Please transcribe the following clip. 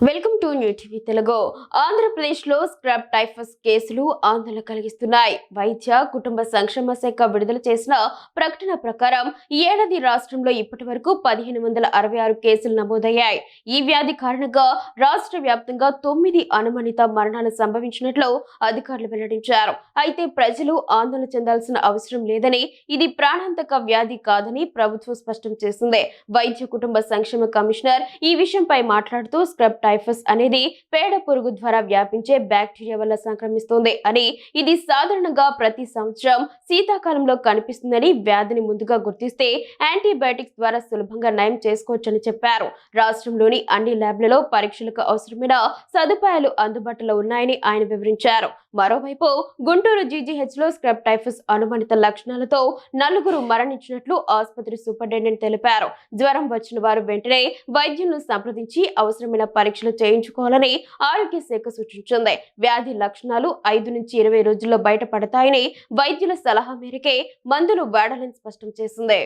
Welcome to new TV Telugu. Andhra Pradesh లో scrub typhus కేసులు ఆందోళన కలిగిస్తున్నాయి. వైద్య కుటుంబ సంక్షేమ శాఖ విడుదల చేసిన ప్రకటన ప్రకారం ఈ ఏడాది రాష్ట్రంలో ఇప్పటి వరకు 1566 కేసులు నమోదయ్యాయి. ఈ వ్యాధి కారణంగా రాష్ట్ర వ్యాప్తంగా 9 అనుమానిత మరణాలు సంభవించినట్లు అధికారులు వెల్లడించారు. అయితే ప్రజలు ఆందోళన చెందాల్సిన అవసరం లేదని, ఇది ప్రాణాంతక వ్యాధి కాదని ప్రభుత్వం స్పష్టం చేసింది. వైద్య కుటుంబ సంక్షేమ కమిషనర్ ఈ విషయంపై మాట్లాడుతూ స్క్రబ్ టైఫస్ అనేది పేడ పురుగు ద్వారా వ్యాపించే బ్యాక్టీరియా వల్ల సంక్రమిస్తుంది అని, ఇది సాధారణంగా ప్రతి సంవత్సరం శీతాకాలంలో కనిపిస్తుందని, వ్యాధిని ముందుగా గుర్తిస్తే యాంటీబయాటిక్స్ ద్వారా సులభంగా నయం చేసుకోవచ్చని చెప్పారు. రాష్ట్రంలోని అన్ని ల్యాబ్లలో పరీక్షలకు అవసరమైన సదుపాయాలు అందుబాటులో ఉన్నాయని ఆయన వివరించారు. మరోవైపు గుంటూరు జీజీహెచ్ లో స్క్రబ్ టైఫస్ అనుమానిత లక్షణాలతో 4 మరణించినట్లు ఆసుపత్రి సూపరింటెండెంట్ తెలిపారు. జ్వరం వచ్చిన వారు వెంటనే వైద్యులను సంప్రదించి అవసరమైన పరీక్షలు చేయించుకోవాలని ఆరోగ్య శాఖ సూచించింది. వ్యాధి లక్షణాలు 5 నుంచి 20 రోజుల్లో బయటపడతాయని, వైద్యుల సలహా మేరకే మందులు వాడాలని స్పష్టం చేసింది.